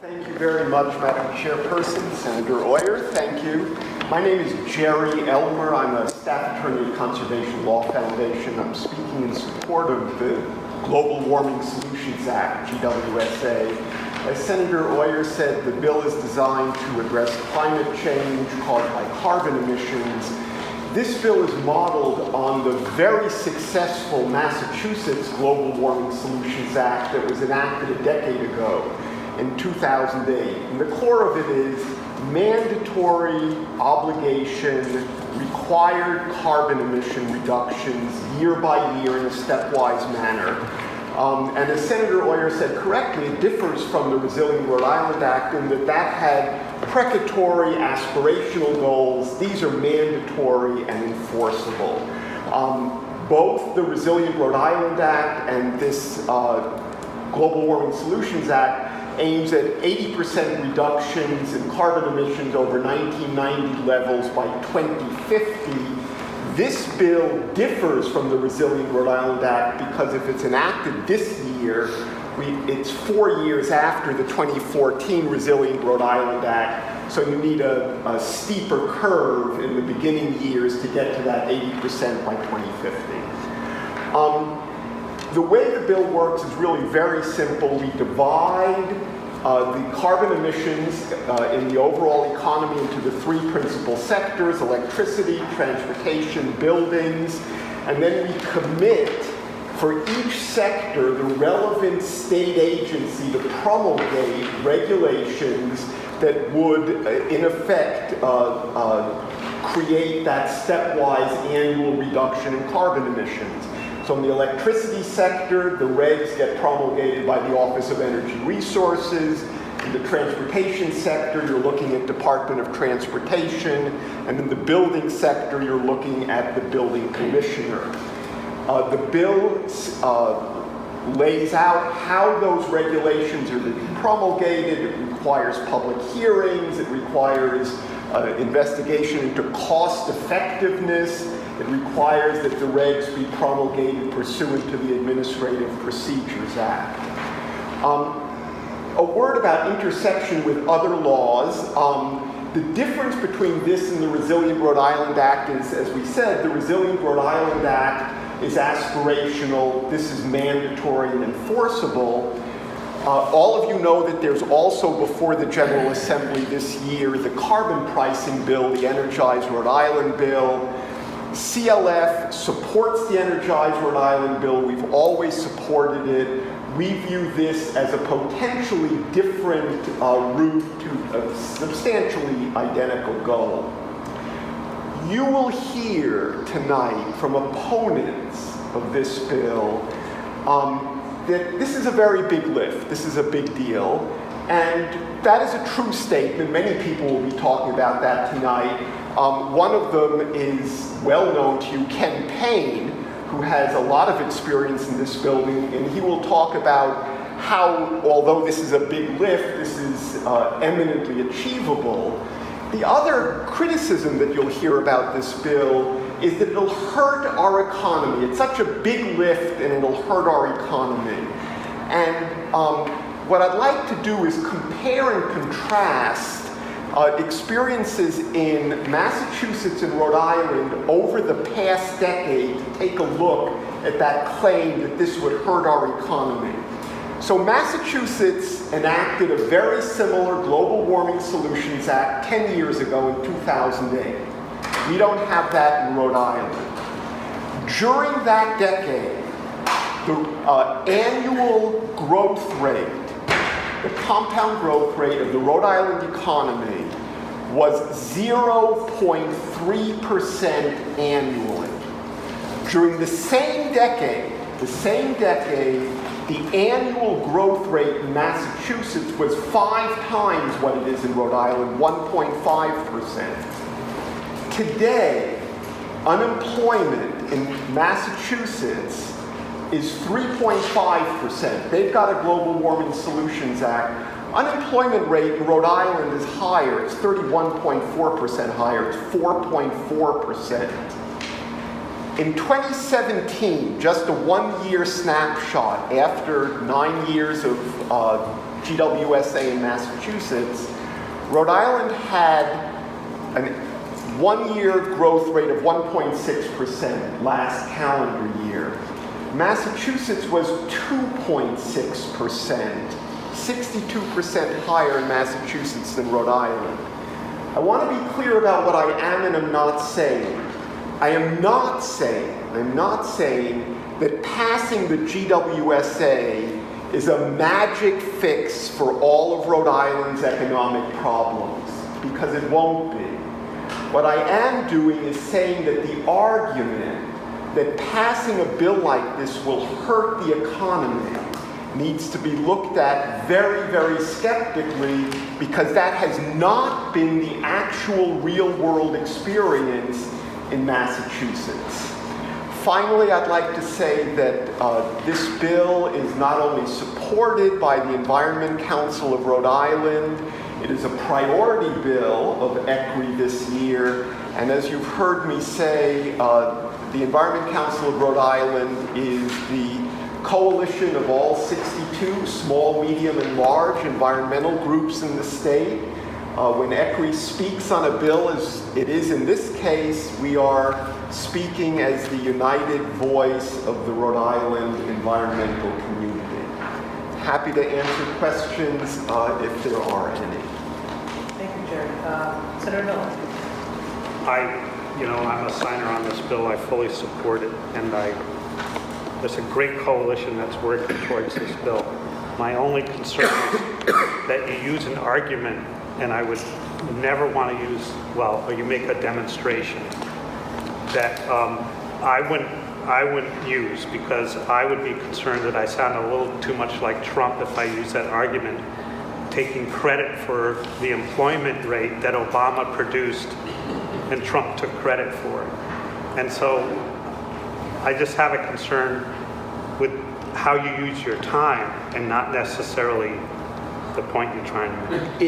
Thank you very much, Madam Chairperson, Senator Oyer. Thank you. My name is Jerry Elmer. I'm a staff attorney at Conservation Law Foundation. I'm speaking in support of the Global Warming Solutions Act, GWSA. As Senator Oyer said, the bill is designed to address climate change caused by carbon emissions. This bill is modeled on the very successful Massachusetts Global Warming Solutions Act that was enacted a decade ago in 2008. And the core of it is mandatory obligation, required carbon emission reductions year by year in a stepwise manner. And as Senator Oyer said correctly, it differs from the Resilient Rhode Island Act in that that had precatory aspirational goals. These are mandatory and enforceable. Both the Resilient Rhode Island Act and this Global Warming Solutions Act aims at 80% reductions in carbon emissions over 1990 levels by 2050. This bill differs from the Resilient Rhode Island Act because if it's enacted this year, it's 4 years after the 2014 Resilient Rhode Island Act, so you need a steeper curve in the beginning years to get to that 80% by 2050. The way the bill works is really very simple. We divide the carbon emissions in the overall economy into the three principal sectors: electricity, transportation, buildings, and then we commit for each sector the relevant state agency to promulgate regulations that would, in effect, create that stepwise annual reduction in carbon emissions. So in the electricity sector, the regs get promulgated by the Office of Energy Resources. In the transportation sector, you're looking at Department of Transportation. And in the building sector, you're looking at the building commissioner. The bill lays out how those regulations are to be promulgated. It requires public hearings. It requires investigation into cost effectiveness. It requires that the regs be promulgated pursuant to the Administrative Procedures Act. A word about intersection with other laws. The difference between this and the Resilient Rhode Island Act is, as we said, the Resilient Rhode Island Act is aspirational. This is mandatory and enforceable. All of you know that there's also before the General Assembly this year the carbon pricing bill, the Energize Rhode Island bill. CLF supports the Energize Rhode Island bill. We've always supported it. We view this as a potentially different route to a substantially identical goal. You will hear tonight from opponents of this bill that this is a very big lift. This is a big deal. And that is a true statement. Many people will be talking about that tonight. One of them is well known to you, Ken Payne, who has a lot of experience in this building, and he will talk about how, although this is a big lift, this is eminently achievable. The other criticism that you'll hear about this bill is that it'll hurt our economy. It's such a big lift and it'll hurt our economy. And what I'd like to do is compare and contrast experiences in Massachusetts and Rhode Island over the past decade to take a look at that claim that this would hurt our economy. So Massachusetts enacted a very similar Global Warming Solutions Act 10 years ago in 2008. We don't have that in Rhode Island. During that decade, the annual growth rate, the compound growth rate of the Rhode Island economy was 0.3% annually. During the same decade, the annual growth rate in Massachusetts was 5 times what it is in Rhode Island, 1.5%. Today, unemployment in Massachusetts is 3.5%. They've got a Global Warming Solutions Act. Unemployment rate in Rhode Island is higher. It's 31.4% higher. It's 4.4%. In 2017, just a one-year snapshot after 9 years of GWSA in Massachusetts, Rhode Island had a one-year growth rate of 1.6% last calendar year. Massachusetts was 2.6%, 62% higher in Massachusetts than Rhode Island. I want to be clear about what I am and am not saying. I'm not saying that passing the GWSA is a magic fix for all of Rhode Island's economic problems, because it won't be. What I am doing is saying that the argument that passing a bill like this will hurt the economy needs to be looked at very, very skeptically, because that has not been the actual real-world experience in Massachusetts. Finally, I'd like to say that this bill is not only supported by the Environment Council of Rhode Island, it is a priority bill of ECRI this year, and as you've heard me say, the Environment Council of Rhode Island is the coalition of all 62 small, medium, and large environmental groups in the state. When ECRI speaks on a bill, as it is in this case, we are speaking as the united voice of the Rhode Island environmental community. Happy to answer questions if there are any. Thank you, Jerry. Senator Miller. I'm a signer on this bill. I fully support it, and there's a great coalition that's working towards this bill. My only concern is that you use an argument, and I would never want to use, or you make a demonstration that I wouldn't use, because I would be concerned that I sound a little too much like Trump if I use that argument, taking credit for the employment rate that Obama produced and Trump took credit for. And so I just have a concern with how you use your time and not necessarily the point you're trying to make.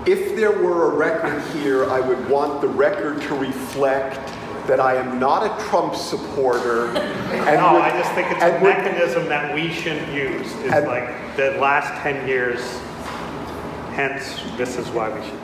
If there were a record here, I would want the record to reflect that I am not a Trump supporter. I just think it's a mechanism that we shouldn't use. It's like the last 10 years, hence this is why we should.